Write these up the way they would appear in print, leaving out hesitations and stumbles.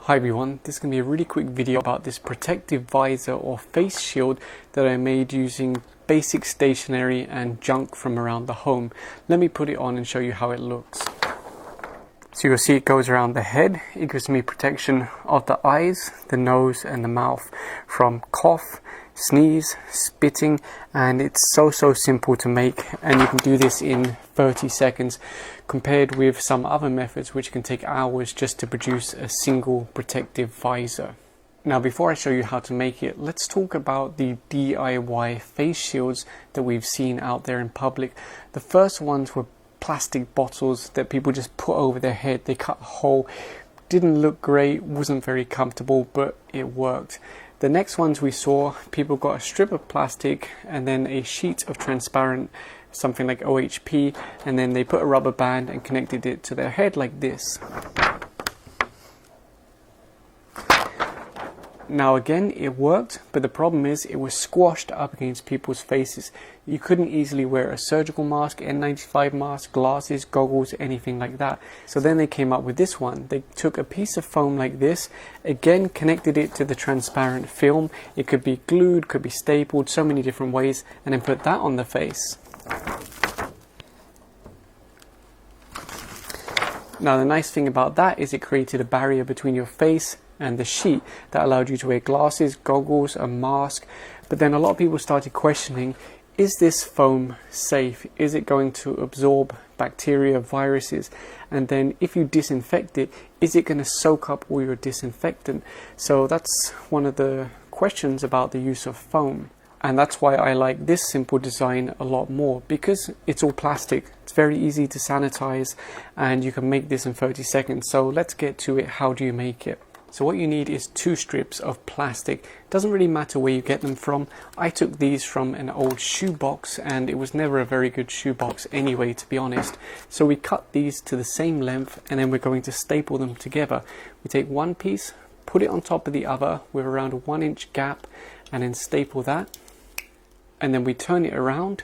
Hi everyone, this is going to be a really quick video about this protective visor or face shield that I made using basic stationery and junk from around the home. Let me put it on and show you how it looks. So you'll see it goes around the head. It gives me protection of the eyes, the nose and the mouth from cough, sneeze, spitting, and it's so simple to make, and you can do this in 30 seconds compared with some other methods which can take hours just to produce a single protective visor. Now before I show you how to make it, let's talk about the DIY face shields that we've seen out there in public. The first ones were plastic bottles that people just put over their head. They cut a hole, didn't look great, wasn't very comfortable, but it worked. The next ones we saw, people got a strip of plastic and then a sheet of transparent, something like OHP, and then they put a rubber band and connected it to their head like this. Now again, it worked, but the problem is it was squashed up against people's faces. You couldn't easily wear a surgical mask, N95 mask, glasses, goggles, anything like that. So then they came up with this one. They took a piece of foam like this, again connected it to the transparent film. It could be glued, could be stapled, so many different ways, and then put that on the face. Now the nice thing about that is it created a barrier between your face and the sheet that allowed you to wear glasses, goggles, a mask. But then a lot of people started questioning, is this foam safe? Is it going to absorb bacteria, viruses? And then if you disinfect it, is it going to soak up all your disinfectant? So that's one of the questions about the use of foam. And that's why I like this simple design a lot more, because it's all plastic. It's very easy to sanitize and you can make this in 30 seconds. So let's get to it. How do you make it? So what you need is 2 strips of plastic. Doesn't really matter where you get them from. I took these from an old shoebox and it was never a very good shoebox anyway, to be honest. So we cut these to the same length and then we're going to staple them together. We take one piece, put it on top of the other with around a 1-inch gap, and then staple that. And then we turn it around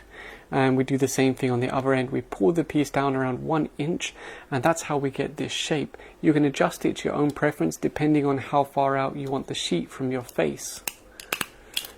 and we do the same thing on the other end. We pull the piece down around 1 inch, and that's how we get this shape. You can adjust it to your own preference depending on how far out you want the sheet from your face.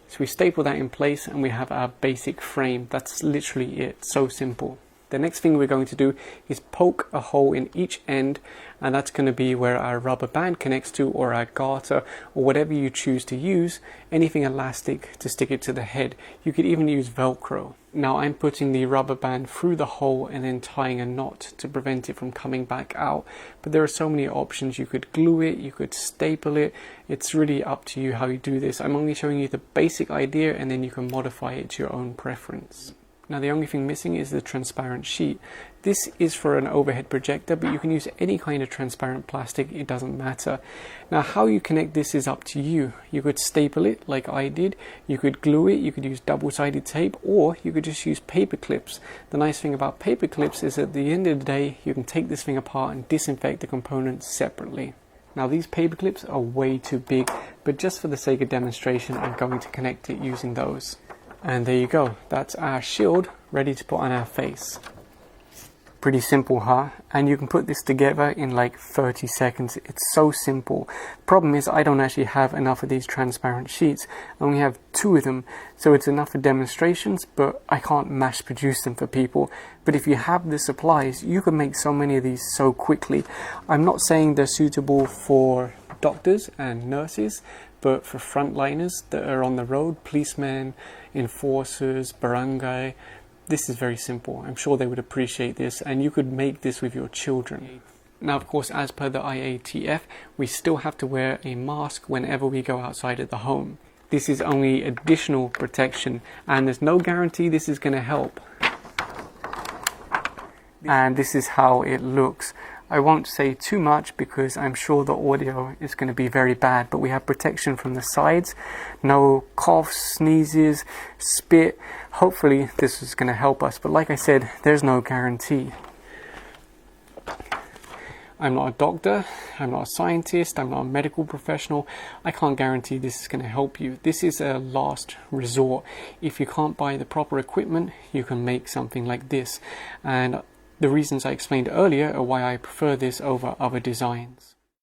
So we staple that in place and we have our basic frame. That's literally it, so simple. The next thing we're going to do is poke a hole in each end, and that's going to be where our rubber band connects to, or our garter, or whatever you choose to use, anything elastic to stick it to the head. You could even use Velcro. Now I'm putting the rubber band through the hole and then tying a knot to prevent it from coming back out. But there are so many options. You could glue it, you could staple it. It's really up to you how you do this. I'm only showing you the basic idea and then you can modify it to your own preference. Now the only thing missing is the transparent sheet. This is for an overhead projector, but you can use any kind of transparent plastic, it doesn't matter. Now how you connect this is up to you. You could staple it like I did, you could glue it, you could use double-sided tape, or you could just use paper clips. The nice thing about paper clips is at the end of the day, you can take this thing apart and disinfect the components separately. Now these paper clips are way too big, but just for the sake of demonstration, I'm going to connect it using those. And there you go, that's our shield ready to put on our face. Pretty simple, huh? And you can put this together in like 30 seconds. It's so simple. Problem is I don't actually have enough of these transparent sheets. I only have 2 of them, so it's enough for demonstrations, but I can't mass produce them for people. But if you have the supplies, you can make so many of these so quickly. I'm not saying they're suitable for doctors and nurses, but for frontliners that are on the road, policemen, enforcers, Barangay, this is very simple. I'm sure they would appreciate this, and you could make this with your children. Now, of course, as per the IATF, we still have to wear a mask whenever we go outside of the home. This is only additional protection, and there's no guarantee this is going to help. And this is how it looks. I won't say too much because I'm sure the audio is going to be very bad, but we have protection from the sides, no coughs, sneezes, spit. Hopefully this is going to help us, but like I said, there's no guarantee. I'm not a doctor, I'm not a scientist, I'm not a medical professional. I can't guarantee this is going to help you. This is a last resort. If you can't buy the proper equipment, you can make something like this. And the reasons I explained earlier are why I prefer this over other designs.